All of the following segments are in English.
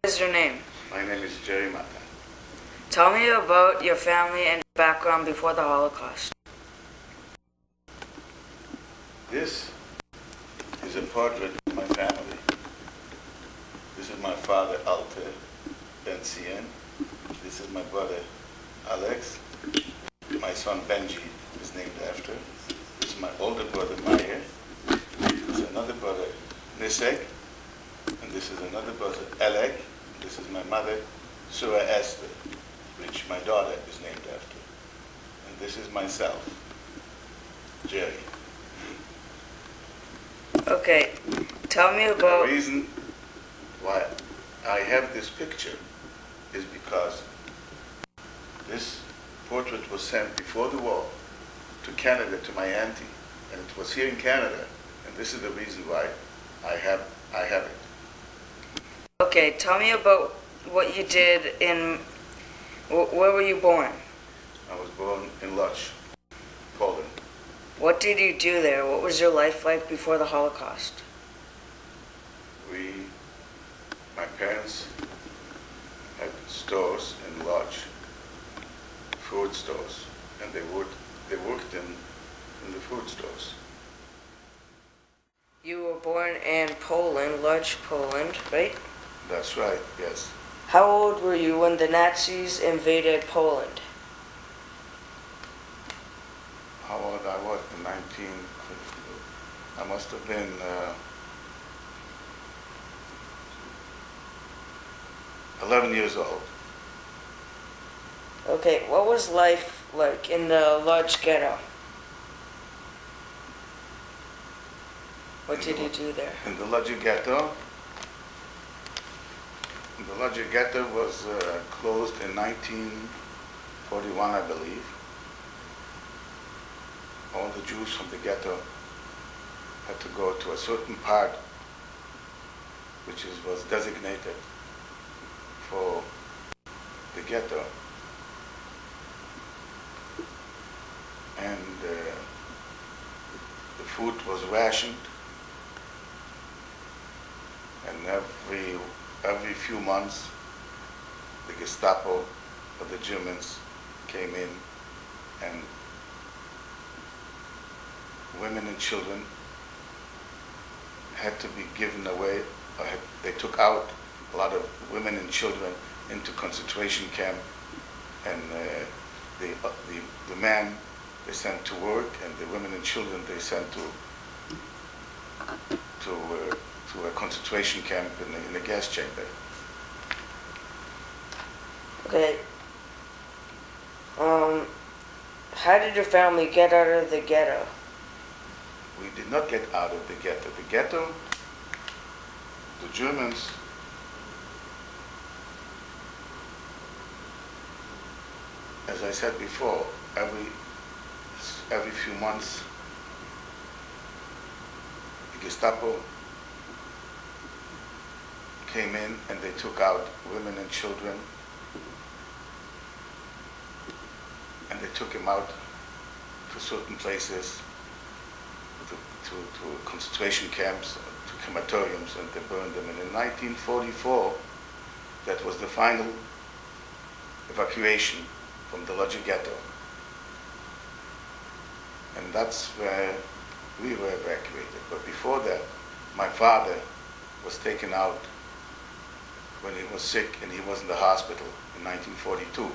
What is your name? My name is Jerry Matta. Tell me about your family and background before the Holocaust. This is a portrait of my family. This is my father, Alter Ben-Cien. This is my brother, Alex. My son, Benji, is named after. This is my older brother, Meyer. This is another brother, Nisek. And this is another brother, Alec. This is my mother, Surah Esther, which my daughter is named after. And this is myself, Jerry. Okay, tell me about... The reason why I have this picture is because this portrait was sent before the war to Canada, to my auntie, and it was here in Canada, and this is the reason why I have it. Okay, tell me about what you did in... Where were you born? I was born in Lodz, Poland. What did you do there? What was your life like before the Holocaust? My parents had stores in Lodz, food stores, and they worked in the food stores. You were born in Poland, Lodz, Poland, right? That's right, yes. How old were you when the Nazis invaded Poland? How old I was in I must have been 11 years old. Okay, what was life like in the Lodz ghetto? What did you do there? In the Lodz ghetto? The Lodz ghetto was closed in 1941, I believe. All the Jews from the ghetto had to go to a certain part which was designated for the ghetto. And the food was rationed, and every few months the Gestapo or the Germans came in, and women and children had to be given away, or they took out a lot of women and children into concentration camp, and the men they sent to work, and the women and children they sent to a concentration camp in a gas chamber. Okay. How did your family get out of the ghetto? We did not get out of the ghetto. The ghetto, the Germans as I said before, every few months the Gestapo came in and they took out women and children, and they took them out to certain places, to concentration camps, to crematoriums, and they burned them. And in 1944, that was the final evacuation from the Lodz ghetto. And that's where we were evacuated. But before that, my father was taken out when he was sick, and he was in the hospital in 1942.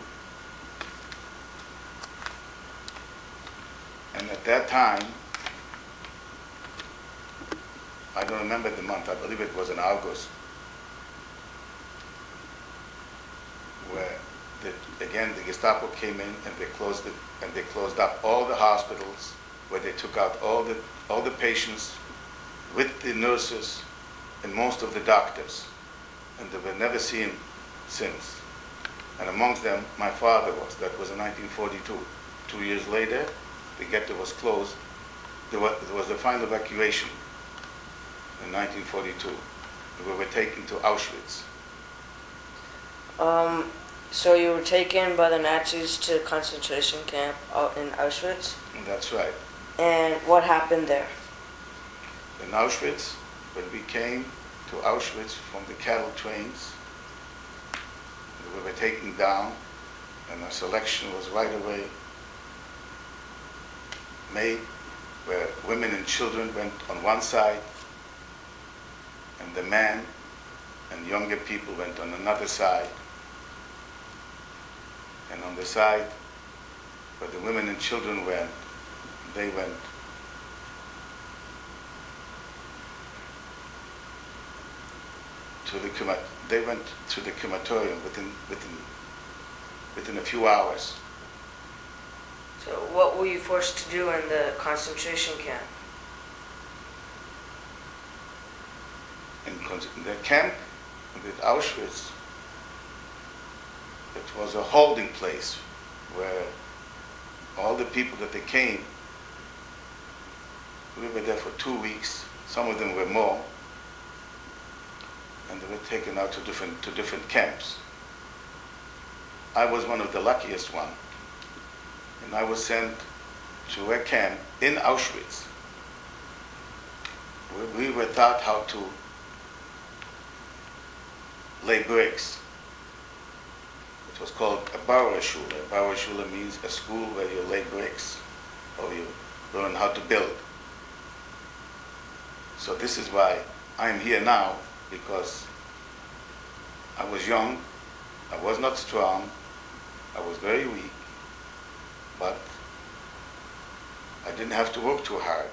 And at that time, I don't remember the month, I believe it was in August, where again the Gestapo came in and they closed up all the hospitals, where they took out all the patients with the nurses and most of the doctors, and they were never seen since. And amongst them, my father was. That was in 1942. 2 years later, the ghetto was closed. There was the final evacuation in 1942. We were taken to Auschwitz. So you were taken by the Nazis to a concentration camp out in Auschwitz? That's right. And what happened there? In Auschwitz, when we came to Auschwitz from the cattle trains, we were taken down, and a selection was right away made where women and children went on one side, and the men and younger people went on another side. And on the side where the women and children went, they went to the crematorium within a few hours. So what were you forced to do in the concentration camp? In the camp at Auschwitz, it was a holding place where all the people that they came, we were there for 2 weeks, some of them were more, and they were taken out to different camps. I was one of the luckiest one, and I was sent to a camp in Auschwitz, where we were taught how to lay bricks. It was called a Bauerschule. A Bauerschule means a school where you lay bricks, or you learn how to build. So this is why I'm here now, because I was young, I was not strong, I was very weak, but I didn't have to work too hard.